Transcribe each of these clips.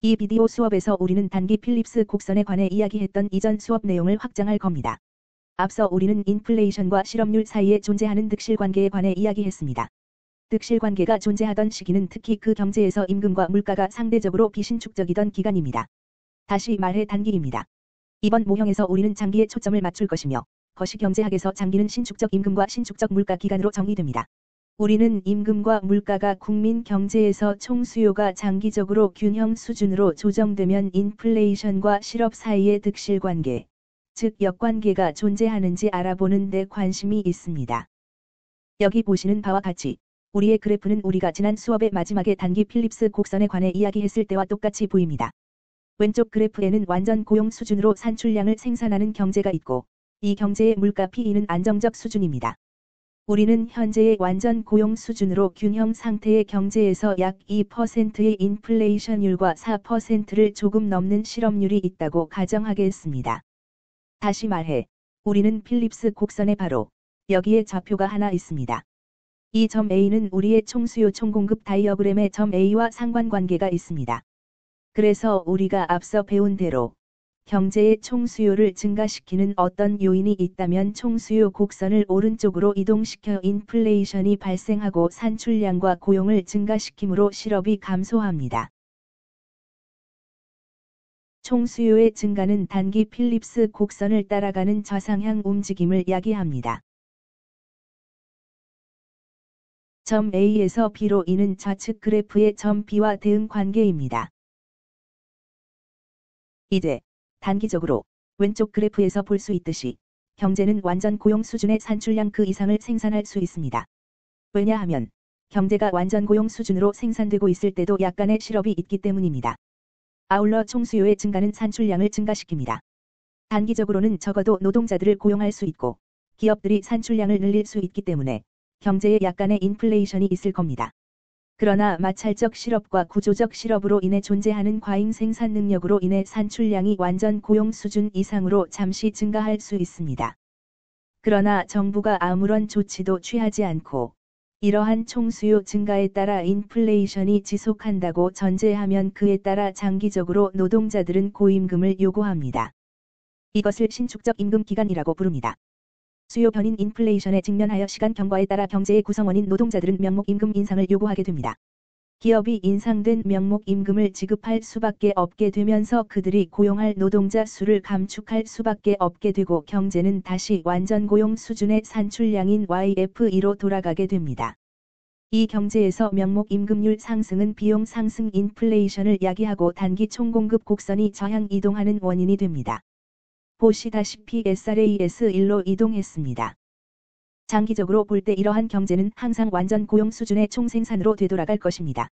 이 비디오 수업에서 우리는 단기 필립스 곡선에 관해 이야기했던 이전 수업 내용을 확장할 겁니다. 앞서 우리는 인플레이션과 실업률 사이에 존재하는 득실관계에 관해 이야기했습니다. 득실관계가 존재하던 시기는 특히 그 경제에서 임금과 물가가 상대적으로 비신축적이던 기간입니다. 다시 말해 단기입니다. 이번 모형에서 우리는 장기에 초점을 맞출 것이며 거시경제학에서 장기는 신축적 임금과 신축적 물가 기간으로 정의됩니다. 우리는 임금과 물가가 국민 경제에서 총수요가 장기적으로 균형 수준으로 조정되면 인플레이션과 실업 사이의 득실관계, 즉 역관계가 존재하는지 알아보는 데 관심이 있습니다. 여기 보시는 바와 같이 우리의 그래프는 우리가 지난 수업의 마지막에 단기 필립스 곡선에 관해 이야기했을 때와 똑같이 보입니다. 왼쪽 그래프에는 완전 고용 수준으로 산출량을 생산하는 경제가 있고 이 경제의 물가 P는 안정적 수준입니다. 우리는 현재의 완전 고용 수준으로 균형 상태의 경제에서 약 2%의 인플레이션율과 4%를 조금 넘는 실업률이 있다고 가정하겠습니다. 다시 말해, 우리는 필립스 곡선에 바로 여기에 좌표가 하나 있습니다. 이 점 A는 우리의 총수요 총공급 다이어그램의 점 A와 상관관계가 있습니다. 그래서 우리가 앞서 배운 대로 경제의 총수요를 증가시키는 어떤 요인이 있다면 총수요 곡선을 오른쪽으로 이동시켜 인플레이션이 발생하고 산출량과 고용을 증가시키므로 실업이 감소합니다. 총수요의 증가는 단기 필립스 곡선을 따라가는 좌상향 움직임을 야기합니다. 점 A에서 B로 이는 좌측 그래프의 점 B와 대응 관계입니다. 이제 단기적으로 왼쪽 그래프에서 볼 수 있듯이 경제는 완전 고용 수준의 산출량 그 이상을 생산할 수 있습니다. 왜냐하면 경제가 완전 고용 수준으로 생산되고 있을 때도 약간의 실업이 있기 때문입니다. 아울러 총수요의 증가는 산출량을 증가시킵니다. 단기적으로는 적어도 노동자들을 고용할 수 있고 기업들이 산출량을 늘릴 수 있기 때문에 경제에 약간의 인플레이션이 있을 겁니다. 그러나 마찰적 실업과 구조적 실업으로 인해 존재하는 과잉 생산 능력으로 인해 산출량이 완전 고용 수준 이상으로 잠시 증가할 수 있습니다. 그러나 정부가 아무런 조치도 취하지 않고 이러한 총수요 증가에 따라 인플레이션이 지속한다고 전제하면 그에 따라 장기적으로 노동자들은 고임금을 요구합니다. 이것을 신축적 임금 기간이라고 부릅니다. 수요 변인 인플레이션에 직면하여 시간 경과에 따라 경제의 구성원인 노동자들은 명목 임금 인상을 요구하게 됩니다. 기업이 인상된 명목 임금을 지급할 수밖에 없게 되면서 그들이 고용할 노동자 수를 감축할 수밖에 없게 되고 경제는 다시 완전 고용 수준의 산출량인 YFE로 돌아가게 됩니다. 이 경제에서 명목 임금률 상승은 비용 상승 인플레이션을 야기하고 단기 총공급 곡선이 저항 이동하는 원인이 됩니다. 보시다시피 SRAS1로 이동했습니다. 장기적으로 볼 때 이러한 경제는 항상 완전 고용 수준의 총생산으로 되돌아갈 것입니다.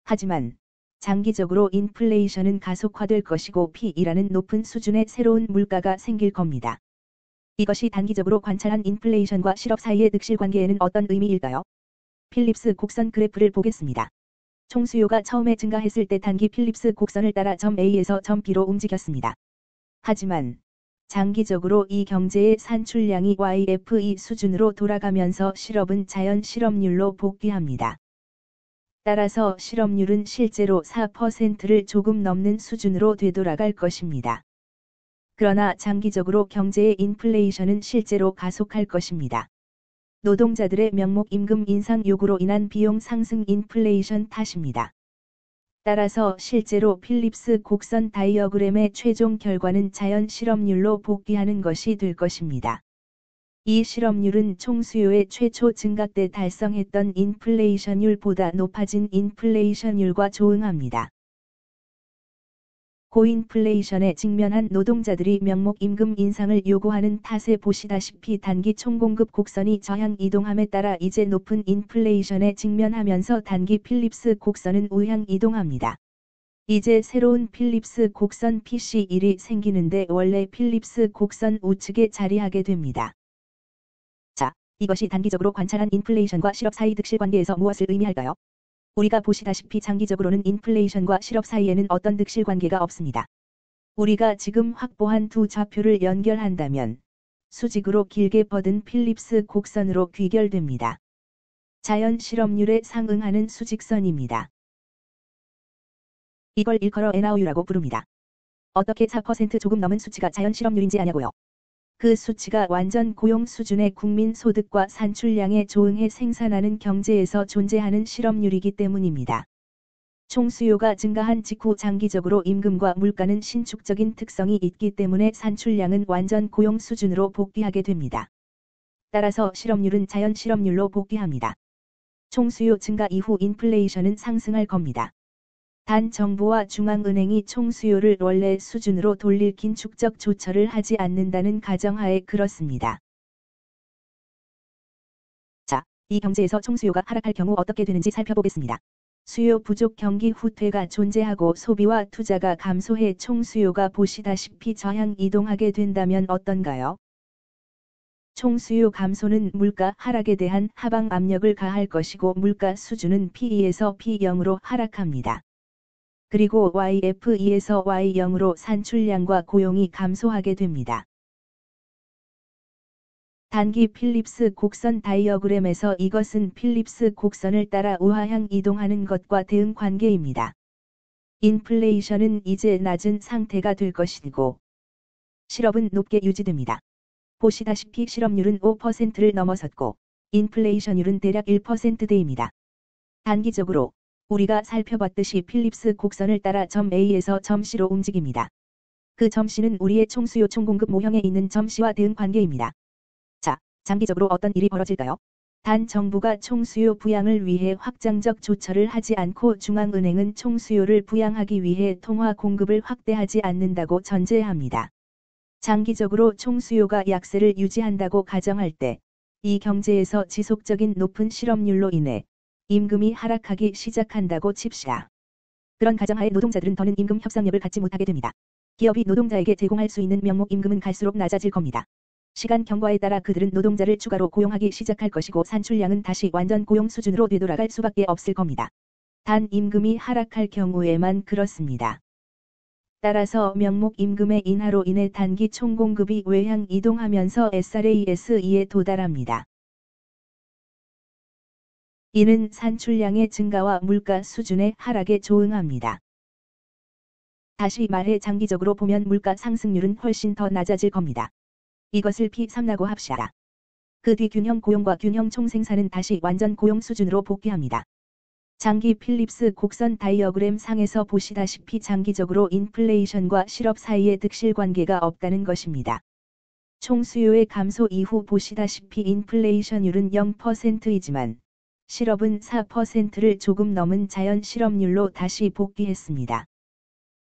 하지만 장기적으로 인플레이션은 가속화될 것이고 P이라는 높은 수준의 새로운 물가가 생길 겁니다. 이것이 단기적으로 관찰한 인플레이션과 실업 사이의 득실관계에는 어떤 의미일까요? 필립스 곡선 그래프를 보겠습니다. 총수요가 처음에 증가했을 때 단기 필립스 곡선을 따라 점 A에서 점 B로 움직였습니다. 하지만 장기적으로 이 경제의 산출량이 YFE 수준으로 돌아가면서 실업은 자연 실업률로 복귀합니다. 따라서 실업률은 실제로 4%를 조금 넘는 수준으로 되돌아갈 것입니다. 그러나 장기적으로 경제의 인플레이션은 실제로 가속할 것입니다. 노동자들의 명목 임금 인상 요구로 인한 비용 상승 인플레이션 탓입니다. 따라서 실제로 필립스 곡선 다이어그램의 최종 결과는 자연 실업률로 복귀하는 것이 될 것입니다. 이 실업률은 총수요의 최초 증가 때 달성했던 인플레이션율보다 높아진 인플레이션율과 조응합니다. 고인플레이션에 직면한 노동자들이 명목 임금 인상을 요구하는 탓에 보시다시피 단기 총공급 곡선이 저항 이동함에 따라 이제 높은 인플레이션에 직면하면서 단기 필립스 곡선은 우향 이동합니다. 이제 새로운 필립스 곡선 PC1이 생기는데 원래 필립스 곡선 우측에 자리하게 됩니다. 자, 이것이 단기적으로 관찰한 인플레이션과 실업 사이 득실관계에서 무엇을 의미할까요? 우리가 보시다시피 장기적으로는 인플레이션과 실업 사이에는 어떤 득실관계가 없습니다. 우리가 지금 확보한 두 좌표를 연결한다면 수직으로 길게 뻗은 필립스 곡선으로 귀결됩니다. 자연 실업률에 상응하는 수직선입니다. 이걸 일컬어 NRU라고 부릅니다. 어떻게 4% 조금 넘은 수치가 자연 실업률인지 아냐고요? 그 수치가 완전 고용 수준의 국민 소득과 산출량에 조응해 생산하는 경제에서 존재하는 실업률이기 때문입니다. 총수요가 증가한 직후 장기적으로 임금과 물가는 신축적인 특성이 있기 때문에 산출량은 완전 고용 수준으로 복귀하게 됩니다. 따라서 실업률은 자연 실업률로 복귀합니다. 총수요 증가 이후 인플레이션은 상승할 겁니다. 단 정부와 중앙은행이 총수요를 원래 수준으로 돌릴 긴축적 조처를 하지 않는다는 가정하에 그렇습니다. 자, 이 경제에서 총수요가 하락할 경우 어떻게 되는지 살펴보겠습니다. 수요 부족 경기 후퇴가 존재하고 소비와 투자가 감소해 총수요가 보시다시피 저향 이동하게 된다면 어떤가요? 총수요 감소는 물가 하락에 대한 하방 압력을 가할 것이고 물가 수준은 P2에서 P0으로 하락합니다. 그리고 YF2에서 Y0으로 산출량과 고용이 감소하게 됩니다. 단기 필립스 곡선 다이어그램에서 이것은 필립스 곡선을 따라 우하향 이동하는 것과 대응 관계입니다. 인플레이션은 이제 낮은 상태가 될 것이고 실업은 높게 유지됩니다. 보시다시피 실업률은 5%를 넘어섰고 인플레이션율은 대략 1%대입니다. 단기적으로 우리가 살펴봤듯이 필립스 곡선을 따라 점 A에서 점 C로 움직입니다. 그 점 C는 우리의 총수요 총공급 모형에 있는 점 C와 대응 관계입니다. 자, 장기적으로 어떤 일이 벌어질까요? 단 정부가 총수요 부양을 위해 확장적 조처를 하지 않고 중앙은행은 총수요를 부양하기 위해 통화 공급을 확대하지 않는다고 전제합니다. 장기적으로 총수요가 약세를 유지한다고 가정할 때 이 경제에서 지속적인 높은 실업률로 인해 임금이 하락하기 시작한다고 칩시다. 그런 가정하에 노동자들은 더는 임금 협상력을 갖지 못하게 됩니다. 기업이 노동자에게 제공할 수 있는 명목 임금은 갈수록 낮아질 겁니다. 시간 경과에 따라 그들은 노동자를 추가로 고용하기 시작할 것이고 산출량은 다시 완전 고용 수준으로 되돌아갈 수밖에 없을 겁니다. 단 임금이 하락할 경우에만 그렇습니다. 따라서 명목 임금의 인하로 인해 단기 총공급이 외향 이동하면서 SRAS2에 도달합니다. 이는 산출량의 증가와 물가 수준의 하락에 조응합니다. 다시 말해 장기적으로 보면 물가 상승률은 훨씬 더 낮아질 겁니다. 이것을 P3라고 합시다. 그 뒤 균형 고용과 균형 총생산은 다시 완전 고용 수준으로 복귀합니다. 장기 필립스 곡선 다이어그램 상에서 보시다시피 장기적으로 인플레이션과 실업 사이에 득실 관계가 없다는 것입니다. 총수요의 감소 이후 보시다시피 인플레이션율은 0%이지만 실업은 4%를 조금 넘은 자연 실업률로 다시 복귀했습니다.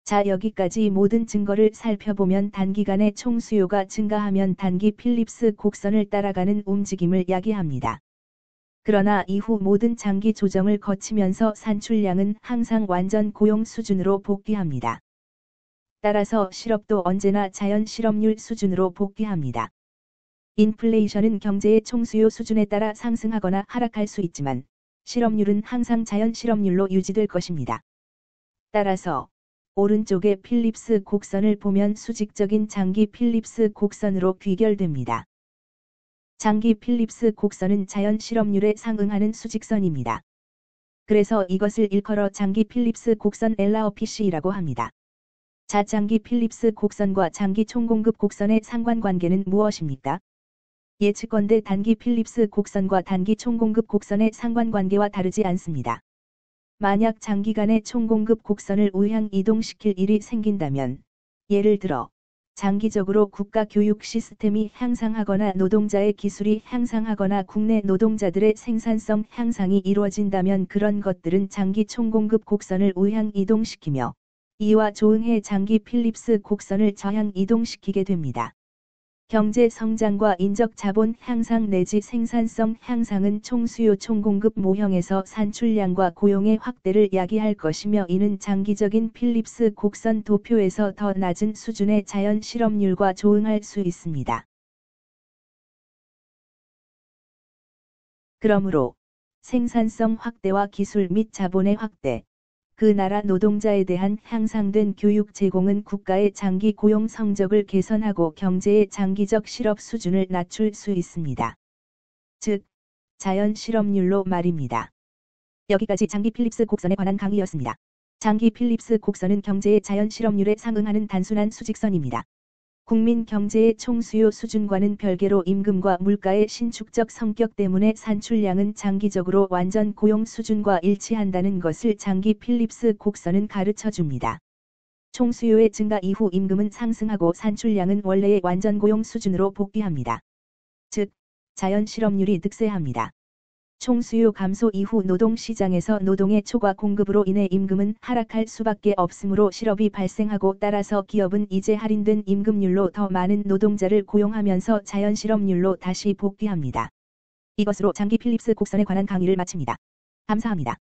자, 여기까지 모든 증거를 살펴보면 단기간에 총수요가 증가하면 단기 필립스 곡선을 따라가는 움직임을 야기합니다. 그러나 이후 모든 장기 조정을 거치면서 산출량은 항상 완전 고용 수준으로 복귀합니다. 따라서 실업도 언제나 자연 실업률 수준으로 복귀합니다. 인플레이션은 경제의 총수요 수준에 따라 상승하거나 하락할 수 있지만 실업률은 항상 자연 실업률로 유지될 것입니다. 따라서 오른쪽의 필립스 곡선을 보면 수직적인 장기 필립스 곡선으로 귀결됩니다. 장기 필립스 곡선은 자연 실업률에 상응하는 수직선입니다. 그래서 이것을 일컬어 장기 필립스 곡선 LRPC라고 합니다. 자, 장기 필립스 곡선과 장기 총공급 곡선의 상관관계는 무엇입니까? 예측건대 단기 필립스 곡선과 단기 총공급 곡선의 상관관계와 다르지 않습니다. 만약 장기간의 총공급 곡선을 우향 이동시킬 일이 생긴다면, 예를 들어 장기적으로 국가 교육 시스템이 향상하거나 노동자의 기술이 향상하거나 국내 노동자들의 생산성 향상이 이루어진다면 그런 것들은 장기 총공급 곡선을 우향 이동시키며 이와 조응해 장기 필립스 곡선을 저향 이동시키게 됩니다. 경제 성장과 인적 자본 향상 내지 생산성 향상은 총수요 총공급 모형에서 산출량과 고용의 확대를 야기할 것이며 이는 장기적인 필립스 곡선 도표에서 더 낮은 수준의 자연 실업률과 조응할 수 있습니다. 그러므로 생산성 확대와 기술 및 자본의 확대, 그 나라 노동자에 대한 향상된 교육 제공은 국가의 장기 고용 성적을 개선하고 경제의 장기적 실업 수준을 낮출 수 있습니다. 즉, 자연 실업률로 말입니다. 여기까지 장기 필립스 곡선에 관한 강의였습니다. 장기 필립스 곡선은 경제의 자연 실업률에 상응하는 단순한 수직선입니다. 국민 경제의 총수요 수준과는 별개로 임금과 물가의 신축적 성격 때문에 산출량은 장기적으로 완전 고용 수준과 일치한다는 것을 장기 필립스 곡선은 가르쳐 줍니다. 총수요의 증가 이후 임금은 상승하고 산출량은 원래의 완전 고용 수준으로 복귀합니다. 즉, 자연 실업률이 득세합니다. 총수요 감소 이후 노동시장에서 노동의 초과 공급으로 인해 임금은 하락할 수밖에 없으므로 실업이 발생하고 따라서 기업은 이제 할인된 임금률로 더 많은 노동자를 고용하면서 자연 실업률로 다시 복귀합니다. 이것으로 장기 필립스 곡선에 관한 강의를 마칩니다. 감사합니다.